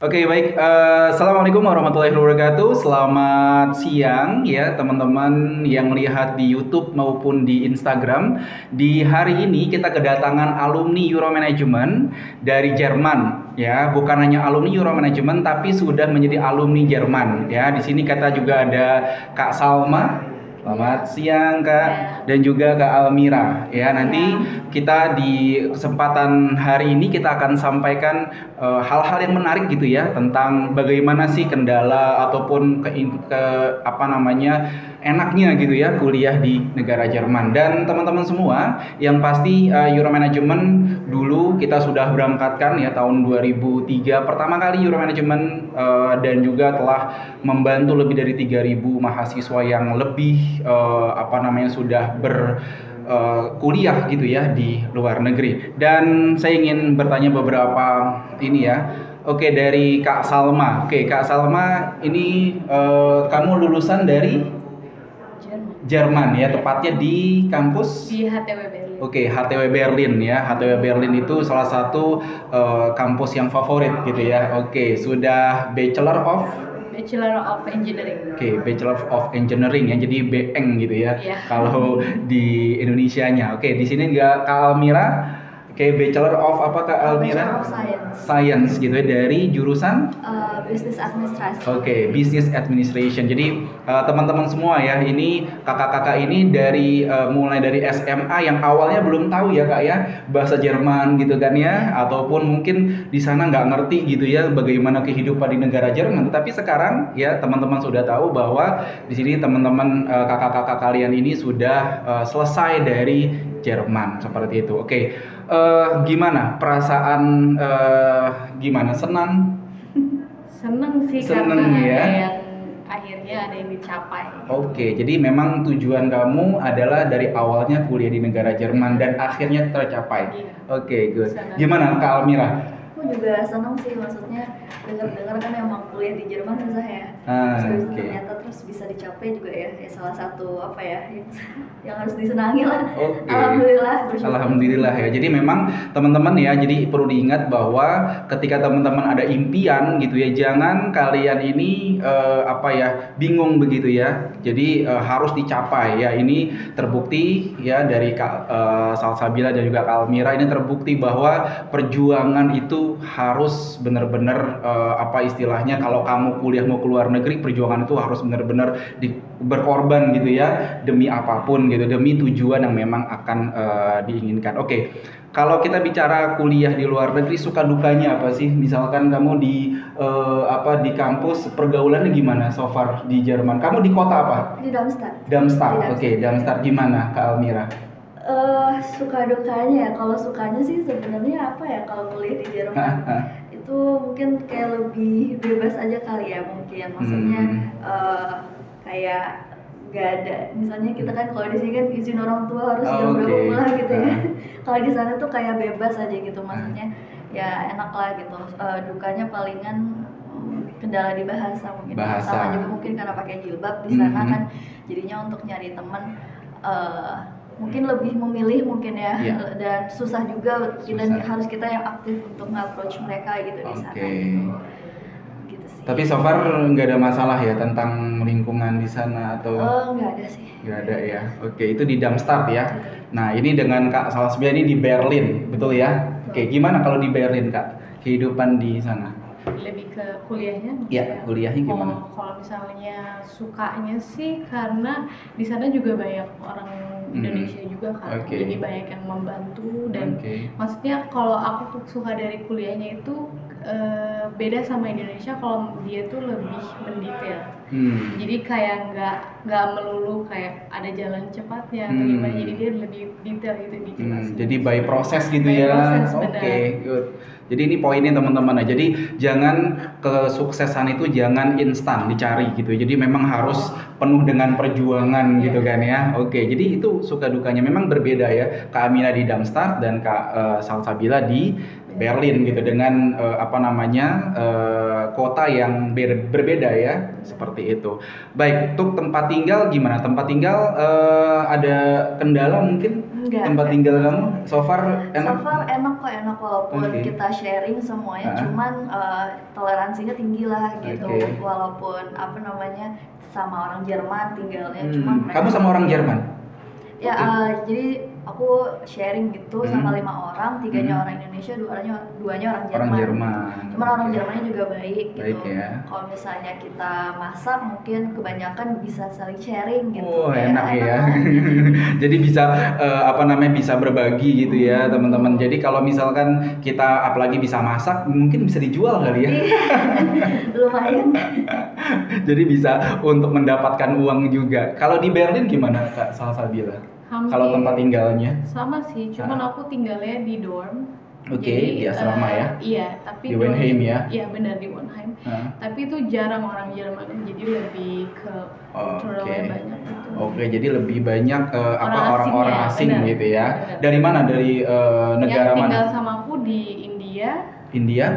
Oke, baik. Assalamualaikum warahmatullahi wabarakatuh. Selamat siang ya teman-teman yang lihat di YouTube maupun di Instagram. Di hari ini kita kedatangan alumni Euromanagement dari Jerman ya. Bukan hanya alumni Euromanagement tapi sudah menjadi alumni Jerman ya. Di sini kita juga ada Kak Salma. Selamat siang Kak, dan juga Kak Almira ya. Nanti kita di kesempatan hari ini kita akan sampaikan hal-hal yang menarik gitu ya tentang bagaimana sih kendala ataupun apa namanya enaknya gitu ya kuliah di negara Jerman. Dan teman-teman semua yang pasti Euromanagement dulu kita sudah berangkatkan ya tahun 2003 pertama kali Euromanagement, dan juga telah membantu lebih dari 3.000 mahasiswa yang lebih apa namanya sudah kuliah gitu ya di luar negeri. Dan saya ingin bertanya beberapa ini ya. Oke, dari Kak Salma. Oke, Kak Salma, ini kamu lulusan dari Jerman ya, tepatnya di kampus di HTW Berlin. Oke, HTW Berlin ya. HTW Berlin itu salah satu kampus yang favorit gitu ya. Oke, sudah Bachelor of Engineering. Oke, Bachelor of Engineering ya. Jadi BEng gitu ya. Iya. Kalau di Indonesianya. Oke, di sini enggak Kak Almira. Oke, Bachelor of apa Kak Almira? Bachelor of Science. Science gitu ya, dari jurusan Business Administration. Oke, Business Administration. Jadi teman-teman semua ya, ini kakak-kakak ini dari mulai dari SMA yang awalnya belum tahu ya Kak ya bahasa Jerman gitu kan ya, ataupun mungkin di sana nggak ngerti gitu ya bagaimana kehidupan di negara Jerman. Tapi sekarang ya teman-teman sudah tahu bahwa di sini teman-teman kakak-kakak kalian ini sudah selesai dari Jerman seperti itu. Oke, gimana perasaan? Gimana, senang? Seneng sih Seneng karena ya. ada yang akhirnya ada yang dicapai. Oke, jadi memang tujuan kamu adalah dari awalnya kuliah di negara Jerman dan akhirnya tercapai. Iya. Oke, good. Senang. Gimana Kak Almira? Aku juga senang sih, maksudnya dengar-dengar kan emang kuliah di Jerman susah ya. Terus Oke. ternyata terus bisa dicapai juga ya, salah satu apa ya yang harus disenangi lah. Oke. Alhamdulillah, bersyukur. Alhamdulillah ya. Jadi memang teman-teman ya, jadi perlu diingat bahwa ketika teman-teman ada impian gitu ya, jangan kalian ini apa ya, bingung begitu ya. Jadi harus dicapai ya. Ini terbukti ya dari Kak Salsabila dan juga Kak Almira, ini terbukti bahwa perjuangan itu harus benar-benar apa istilahnya, kalau kamu kuliah mau keluar negeri, perjuangan itu harus benar-benar berkorban gitu ya, demi apapun gitu, demi tujuan yang memang akan diinginkan. Oke, kalau kita bicara kuliah di luar negeri, suka dukanya apa sih? Misalkan kamu di apa di kampus, pergaulannya gimana so far di Jerman? Kamu di kota apa? Di Darmstadt. Darmstadt. Oke, Darmstadt gimana Kak Almira? Suka dukanya ya, kalau sukanya sih sebenarnya apa ya, kalau kuliah di Jerman itu mungkin kayak lebih bebas aja kali ya, mungkin maksudnya kayak nggak ada, misalnya kita kan kalau di sini kan izin orang tua harus jam berapa pulang gitu ya. Kalau di sana tuh kayak bebas aja gitu, maksudnya ya enak lah gitu. Dukanya palingan kendala di bahasa mungkin. Sama juga mungkin karena pakai jilbab di sana kan, jadinya untuk nyari teman mungkin lebih memilih mungkin ya. Dan susah juga, dan harus kita yang aktif untuk nge-approach mereka gitu di sana. Gitu sih. Tapi so far nggak ada masalah ya tentang lingkungan di sana atau? Nggak ada sih. Nggak ada ya. Oke, itu di Darmstadt ya. Nah, ini dengan Kak Salsabila ini di Berlin, betul ya? Oke, gimana kalau di Berlin Kak? Kehidupan di sana? Lebih ke kuliahnya? Iya, kuliahnya gimana? Kalau misalnya sukanya sih karena di sana juga banyak orang Indonesia juga kan, jadi banyak yang membantu dan maksudnya kalau aku tuh suka dari kuliahnya itu beda sama Indonesia, kalau dia tuh lebih mendetail. Jadi kayak nggak melulu kayak ada jalan cepatnya atau gimana, jadi dia lebih detail gitu dijelasin. Jadi by proses gitu by ya. Oke, good. Jadi ini poinnya teman-teman. Nah, jadi jangan kesuksesan itu jangan instan dicari gitu. Jadi memang harus penuh dengan perjuangan gitu kan ya. Oke, jadi itu suka dukanya memang berbeda ya. Kak Amina di Darmstadt dan Kak Salsabila di Berlin gitu, dengan apa namanya kota yang berbeda ya, seperti itu. Baik, untuk tempat tinggal gimana? Tempat tinggal ada kendala mungkin? Enggak. Tempat tinggal kamu so far enak? So far enak kok, enak walaupun kita sharing semuanya, cuman toleransinya tinggi lah gitu. Walaupun apa namanya sama orang Jerman tinggalnya, cuman kamu sama orang Jerman? Ya, jadi aku sharing gitu sama 5 orang, 3-nya orang Indonesia, 2-nya orang Jerman. Cuman orang Jermannya juga baik gitu. Ya. Kalau misalnya kita masak, mungkin kebanyakan bisa saling sharing gitu. Oh, enak ya. Jadi bisa bisa berbagi gitu ya, teman-teman. Jadi kalau misalkan kita apalagi bisa masak, mungkin bisa dijual kali ya. Lumayan. Jadi bisa untuk mendapatkan uang juga. Kalau di Berlin gimana Kak Salsabila? Kalau tempat tinggalnya? Sama sih, cuman aku tinggalnya di dorm. Di asrama ya? Iya, tapi di Weinheim ya? Iya benar, di Weinheim. Tapi itu jarang orang Jerman, jadi lebih ke culturalnya banyak gitu. Jadi lebih banyak orang-orang asing benar, gitu ya? Benar. Dari mana? Dari negara mana? Yang tinggal sama aku di India. India?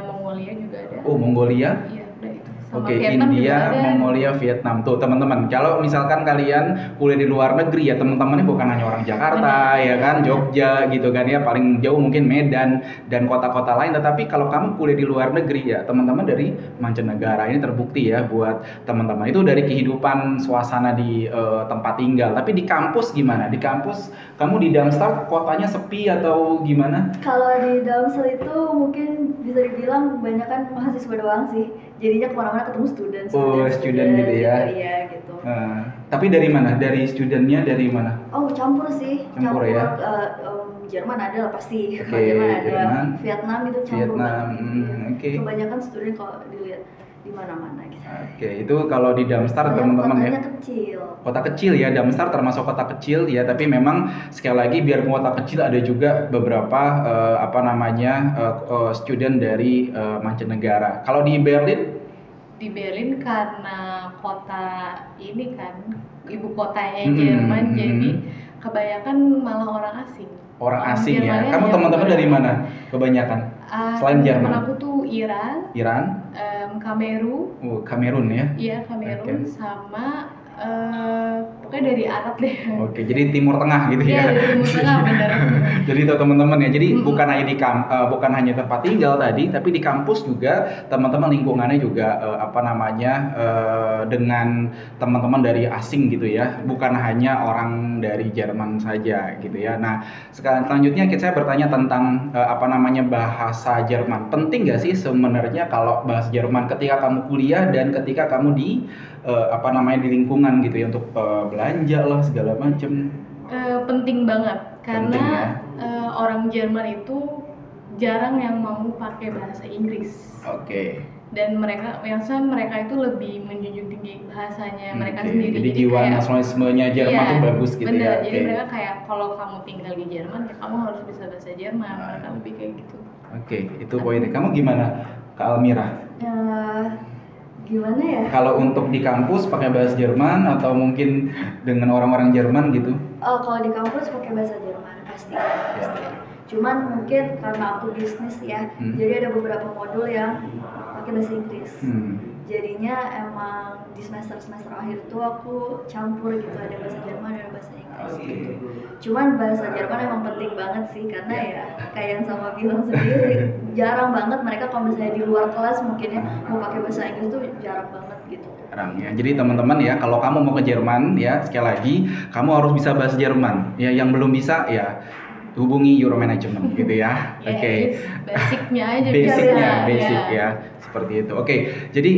Mongolia juga ada. Oh, Mongolia? Iya, udah itu. India, Mongolia, Vietnam. Tuh teman-teman, kalau misalkan kalian kuliah di luar negeri ya, teman-temannya bukan hanya orang Jakarta ya kan, Jogja gitu kan ya, paling jauh mungkin Medan dan kota-kota lain. Tetapi kalau kamu kuliah di luar negeri ya, teman-teman dari mancanegara, ini terbukti ya buat teman-teman. Itu dari kehidupan suasana di tempat tinggal. Tapi di kampus gimana? Di kampus kamu di Darmstadt kotanya sepi atau gimana? Kalau di Darmstadt itu mungkin bisa dibilang kebanyakan mahasiswa doang sih. Jadinya kemana-mana ketemu student gitu ya. Iya gitu. Tapi dari mana? Dari studentnya dari mana? Oh, campur sih. Campur ya. Jerman ada lah pasti. Jerman ada. Vietnam itu campur banget. Kebanyakan student kalau dilihat di mana-mana gitu. Itu kalau di Darmstadt teman-teman ya. Kecil. Kota kecil ya, Darmstadt termasuk kota kecil ya, tapi memang sekali lagi biar kota kecil ada juga beberapa student dari mancanegara. Kalau di Berlin? Di Berlin karena kota ini kan ibu kotanya Jerman, jadi kebanyakan malah orang asing. Orang asing ya. Kamu teman-teman dari mana kebanyakan? Selain Jerman. Teman aku tuh Iran, Kamerun. Kamerun ya? Iya, Kamerun sama pokoknya dari Arab deh. Jadi Timur Tengah gitu ya. Iya, dari Timur Tengah benar. Jadi itu teman-teman ya. Jadi bukan hanya bukan hanya tempat tinggal tadi, tapi di kampus juga teman-teman lingkungannya juga dengan teman-teman dari asing gitu ya. Bukan hanya orang dari Jerman saja gitu ya. Nah, selanjutnya saya bertanya tentang bahasa Jerman. Penting nggak sih sebenarnya kalau bahasa Jerman ketika kamu kuliah dan ketika kamu di di lingkungan gitu ya, untuk belanja lah segala macem? Penting banget karena orang Jerman itu jarang yang mau pakai bahasa Inggris. Dan mereka itu lebih menjunjung tinggi bahasanya mereka sendiri. Jadi jiwa nasionalismenya Jerman tuh bagus gitu bener. ya. Jadi mereka kayak kalau kamu tinggal di Jerman, kamu harus bisa bahasa Jerman. Mereka lebih kayak gitu. Itu poinnya. Kamu gimana, Kak Almira? Gimana ya? Kalau untuk di kampus pakai bahasa Jerman atau mungkin dengan orang-orang Jerman gitu? Kalau di kampus pakai bahasa Jerman pasti. Cuman mungkin karena aku bisnis ya, jadi ada beberapa modul yang pakai bahasa Inggris. Jadinya emang di semester akhir tuh aku campur gitu, ada bahasa Jerman dan bahasa Inggris gitu. Cuman bahasa Jerman emang penting banget sih, karena ya kayak yang sama bilang sendiri, jarang banget mereka kalau misalnya di luar kelas mungkin ya mau pakai bahasa Inggris tuh jarang banget gitu. Jarang ya. Jadi teman-teman ya, kalau kamu mau ke Jerman ya, sekali lagi kamu harus bisa bahasa Jerman. Ya, yang belum bisa ya hubungi Euromanagement gitu ya. Basicnya aja. Basic ya. Seperti itu. Jadi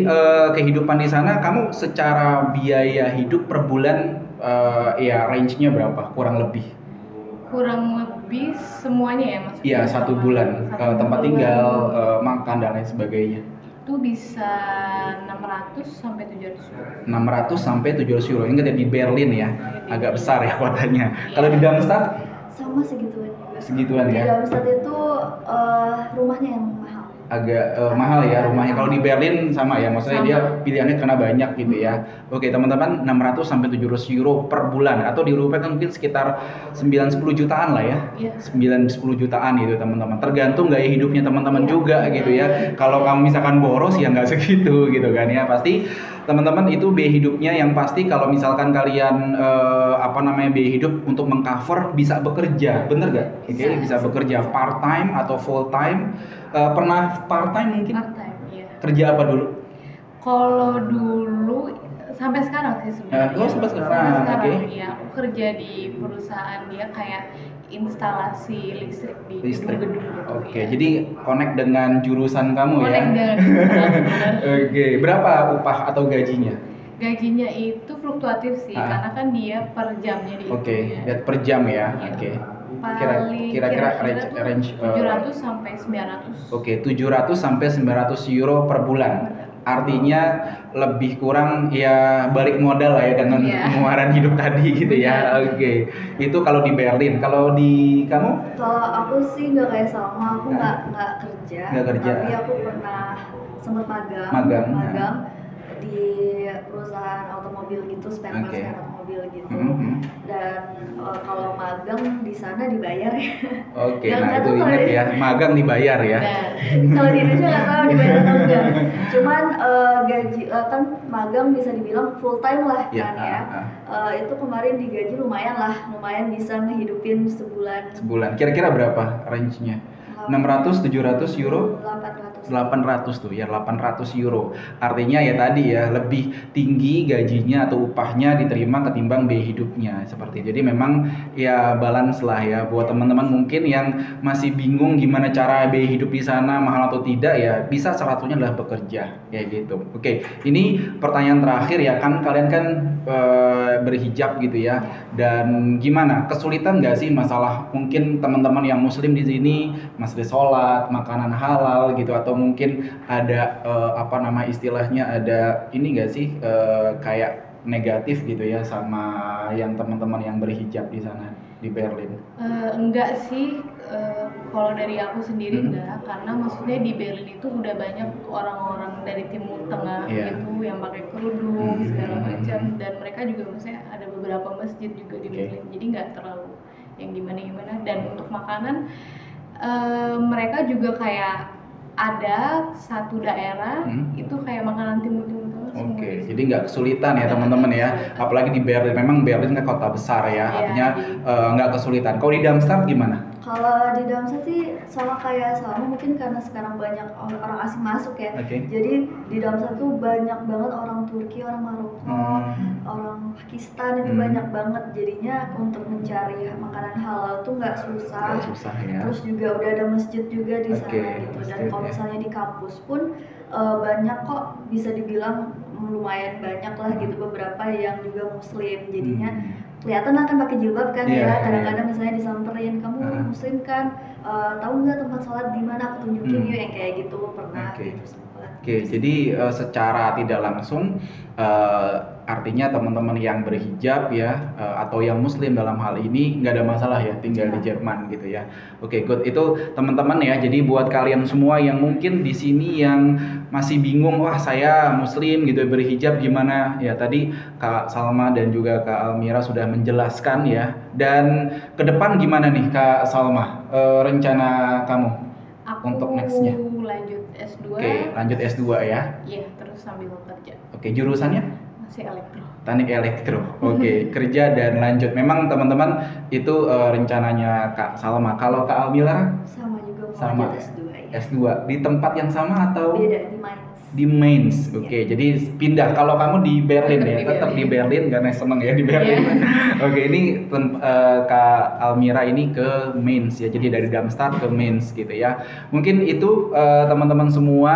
kehidupan di sana kamu secara biaya hidup per bulan range-nya berapa? Kurang lebih semuanya ya maksudnya? Iya, 1 bulan. Tempat tinggal, makan dan lain sebagainya. Itu bisa 600 sampai 700 euro. 600 sampai 700 euro. Ini di Berlin ya. Agak besar ya kotanya. Kalau di Darmstadt? Sama segituan. Segituan ya. Di Darmstadt itu rumahnya yang mahal. Agak mahal ya rumahnya. Kalau di Berlin sama ya, maksudnya dia pilihannya karena banyak gitu ya. Teman-teman, 600 sampai 700 euro per bulan, atau dirupiahkan mungkin sekitar 9-10 jutaan lah ya. 9-10 jutaan gitu teman-teman. Tergantung gaya hidupnya teman-teman juga gitu ya. Kalau kamu misalkan boros ya nggak segitu gitu kan ya. Pasti teman-teman itu biaya hidupnya yang pasti kalau misalkan kalian biaya hidup untuk mengcover bisa bekerja, bener gak? Bisa bekerja part time atau full time. Pernah part time mungkin? Part time, iya. Kerja apa dulu? Kalau dulu sampai sekarang sih sebenarnya. Sampai sekarang. Iya, aku kerja di perusahaan dia kayak instalasi listrik di gedung-gedung gitu. Jadi connect dengan jurusan kamu ya? Connect dengan jurusan. Berapa upah atau gajinya? Gajinya itu fluktuatif sih, karena kan dia per jamnya lihat per jam ya. Kira-kira range 700 sampai 900. 700 sampai 900 euro per bulan. Artinya lebih kurang ya balik modal lah ya dengan pengeluaran hidup tadi gitu ya. Itu kalau di Berlin. Kalau di kamu? Kalau aku sih nggak kayak Salma, aku nggak kerja. Tapi aku pernah sempat magang di perusahaan otomobil gitu, spare part otomobil gitu. Dan kalau magang di sana dibayar ya. Nah itu ingat ya, magang dibayar ya. Kalau di Indonesia nggak tahu dibayar atau enggak. Cuman gaji kan magang bisa dibilang full time lah kan ya. Itu kemarin digaji lumayan bisa ngehidupin sebulan. Kira-kira berapa range-nya? 600, 700 euro? 800 tuh ya, 800 euro. Artinya ya tadi ya, lebih tinggi gajinya atau upahnya diterima ketimbang biaya hidupnya seperti itu. Jadi memang ya balance lah ya buat teman-teman mungkin yang masih bingung gimana cara biaya hidup di sana mahal atau tidak, ya bisa salah satunya adalah bekerja kayak gitu. Ini pertanyaan terakhir ya, kan kalian kan berhijab gitu ya. Dan gimana? Kesulitan nggak sih masalah mungkin teman-teman yang muslim di sini masih sholat, makanan halal gitu, atau mungkin ada istilahnya ada ini nggak sih kayak negatif gitu ya sama yang teman-teman yang berhijab di sana di Berlin? Enggak sih, kalau dari aku sendiri enggak, karena maksudnya di Berlin itu udah banyak orang-orang dari Timur Tengah gitu yang pakai kerudung segala macam, dan mereka juga maksudnya ada beberapa masjid juga di Berlin, jadi nggak terlalu yang gimana-gimana. Dan untuk makanan mereka juga kayak ada satu daerah itu kayak makanan Timur Tengah. Jadi nggak kesulitan ya teman-teman ya, apalagi di Berlin. Memang Berlin kan kota besar ya, artinya nggak kesulitan. Kalau di Darmstadt gimana? Kalau di Darmstadt sih sama kayak Salma, mungkin karena sekarang banyak orang asing masuk ya. Jadi di Darmstadt tuh banyak banget orang Turki, orang Maroko, orang Pakistan, itu banyak banget. Jadinya untuk mencari makanan halal tuh nggak susah ya. Terus juga udah ada masjid juga di sana gitu. Dan kalau misalnya di kampus pun banyak kok, bisa dibilang lumayan banyak lah gitu, beberapa yang juga muslim. Jadinya kelihatan akan pakai jilbab kan ya. Kadang-kadang misalnya disamperin, kamu muslim kan, tahu nggak tempat sholat di mana, aku tunjukin yuk, yang kayak gitu pernah gitu sempat. Jadi secara tidak langsung artinya teman-teman yang berhijab ya atau yang muslim dalam hal ini nggak ada masalah ya tinggal di Jerman gitu ya. Good, itu teman-teman ya. Jadi buat kalian semua yang mungkin di sini yang masih bingung, wah saya muslim gitu berhijab gimana ya, tadi Kak Salma dan juga Kak Almira sudah menjelaskan ya. Dan ke depan gimana nih Kak Salma, rencana kamu untuk nextnya? Lanjut S2. Lanjut S2 ya? Iya, terus sambil kerja. Jurusannya? Masih elektro. Teknik elektro. Kerja dan lanjut. Memang teman-teman itu rencananya Kak Salma. Kalau Kak Almira? Sama juga mau lanjut S2 ya. S2 di tempat yang sama atau? Beda, di Mainz. Di Mainz. Jadi pindah. Kalau kamu di Berlin ya, tetap di Berlin karena seneng ya di Berlin. Ini Kak Almira ini ke Mainz ya. Jadi dari Darmstadt ke Mainz gitu ya. Mungkin itu teman-teman semua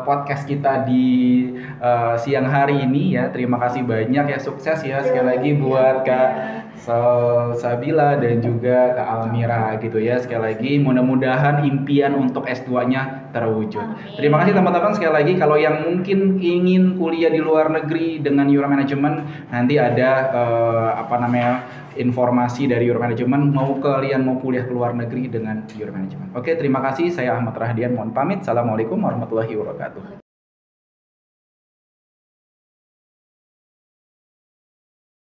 podcast kita di siang hari ini ya. Terima kasih banyak ya, sukses ya sekali lagi buat Kak Sabila dan juga Kak Almira gitu ya. Sekali lagi mudah-mudahan impian untuk S2-nya terwujud. Terima kasih teman-teman sekali lagi. Kalau yang mungkin ingin kuliah di luar negeri dengan Euro Management, nanti ada informasi dari Euro Management, kalian mau kuliah ke luar negeri dengan Euro Management. Terima kasih. Saya Ahmad Rahdian, mohon pamit. Assalamualaikum warahmatullahi wabarakatuh.